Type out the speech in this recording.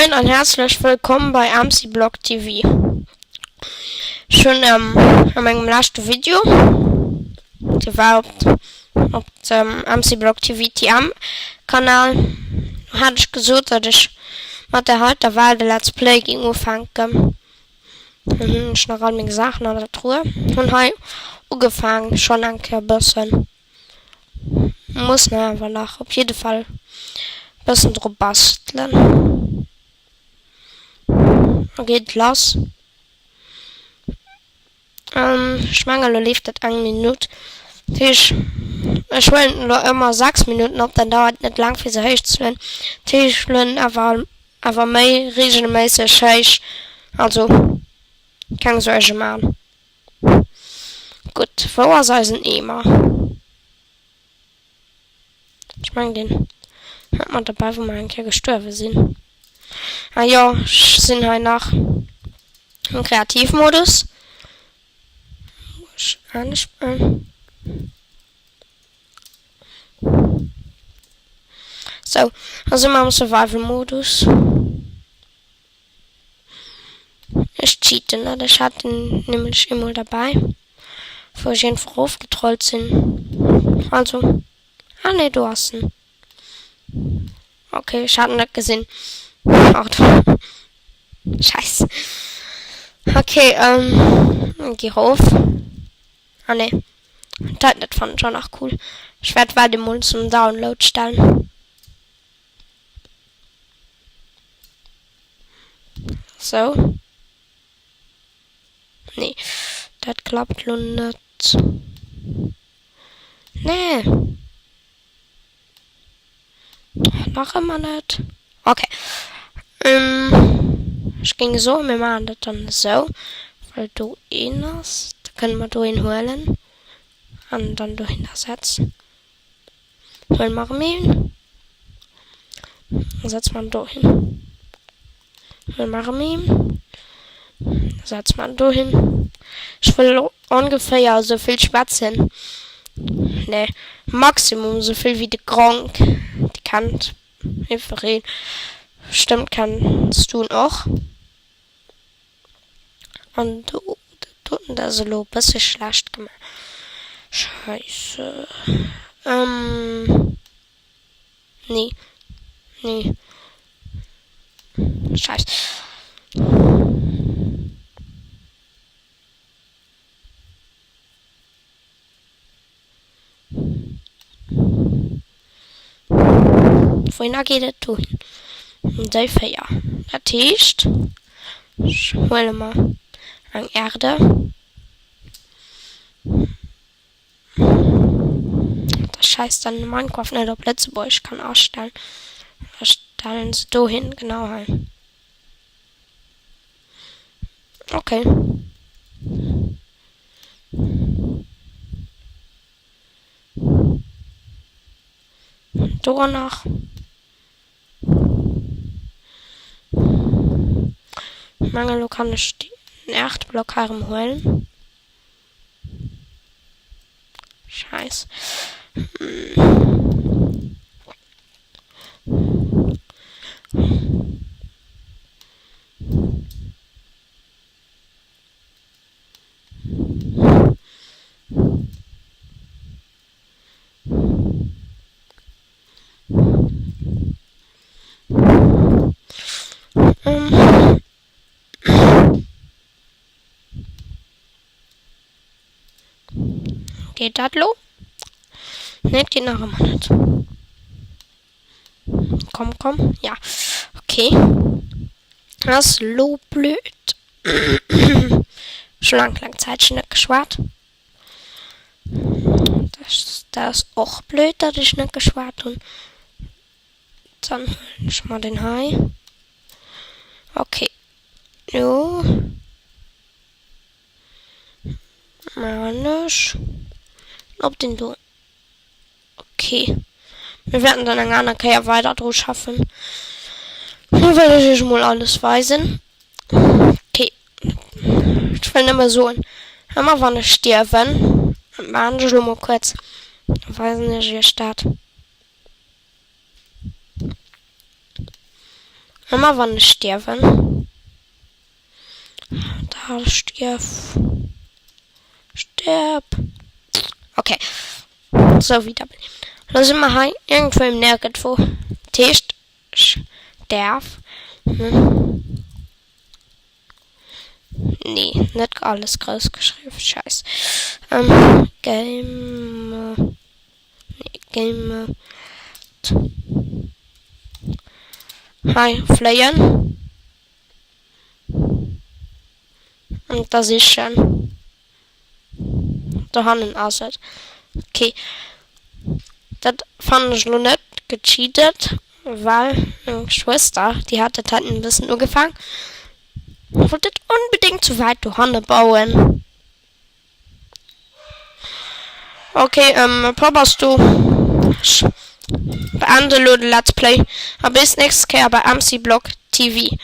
Moin und herzlich willkommen bei AMSI-Blog TV. Schon in meinem letzten Video, das war auf dem AMSI-Blog TV TM-Kanal, hatte ich gesagt, dass ich mit der heute Wahl der Let's Play ging anfangen. Ich noch all meine Sachen an der Truhe und habe angefangen, schon ein bisschen. Muss einfach noch, auf jeden Fall ein bisschen drauf basteln. Geht los. Ich meine, du lief das 1 Minute. Ich will nur immer 6 Minuten, ob dann dauert nicht lang für so höchst zu werden. Ich will aber mehr regelmäßig höchst. Also, kann solche machen. Gut, wo ist ein immer? Ich meine, den hat man dabei, wo wir ein bisschen gestorben sind. Ah ja, ich sind halt noch im Kreativmodus. So, also immer im Survival-Modus. Ich cheate, ne? Ich hatte ihn nämlich immer dabei. Bevor ich einfach aufgetrollt sind. Also. Ah ne, du hast ihn. Okay, ich hatte ihn nicht gesehen. Ach, Scheiße. Okay, geh rauf. Ah ne. Das fand ich schon auch cool. Ich werde mal den Mund zum Download stellen. So. Nee, das klappt nur nicht. Nee. Noch immer nicht. Okay. Ich ging so, wir machen das dann so. Weil du ihn hast. Da können wir du ihn holen. Und dann du hintersetzen. Holen wir ihn. Setzt man da hin. Holen wir ihn. Setzt man da hin. Ich will ungefähr so viel schwätzen. Ne, Maximum so viel wie die Gronk. Die kann einfach reden. Stimmt, kannst du auch. Und du tut das so ein bisschen schlecht gemacht. Scheiße. Nee. Scheiße. Wohin geht es tun? Und der Feier. Das heißt, ich hole mal eine Erde. Das scheißt dann in Minecraft nicht auf Plätze, ich kann ausstellen. Da stellen sie da hin, genau halt. Okay. Da noch. Mangelo kann ich den Erdblock herumholen. Scheiße. Geht das lo? Nicht, geht noch immer nicht. Komm. Ja. Okay. Das ist lo blöd. Schon lang Zeit schon nicht geschwart. Das ist auch blöd, dass ich nicht geschwart und dann schon mal den Hai. Okay. Jo. Manisch. Ob den du. Okay. Wir werden dann eine andere Kaya weiter drauf schaffen. Nur werde ich mal alles weisen. Okay. Ich will nicht mehr so. Immer wann ich sterben. Machen wir schon mal kurz. Weiß nicht, wie Start. Immer wann ich sterben. Da stirb. Sterb. Okay. So, wieder. Da sind wir hier irgendwo im Nirgendwo. Test. Sterb. Nee, nicht alles groß geschrieben. Scheiße. Game. Game. Hi, Flyen. Und das ist schon. Da haben wir Asset. Okay. Das fand ich noch nicht gecheatet, weil meine Schwester, die hat das halt ein bisschen angefangen. Ich wollte unbedingt zu weit durch Hande bauen. Okay, probierst du beende Let's Play. Aber bis nächstes Mal bei AMSI Block TV.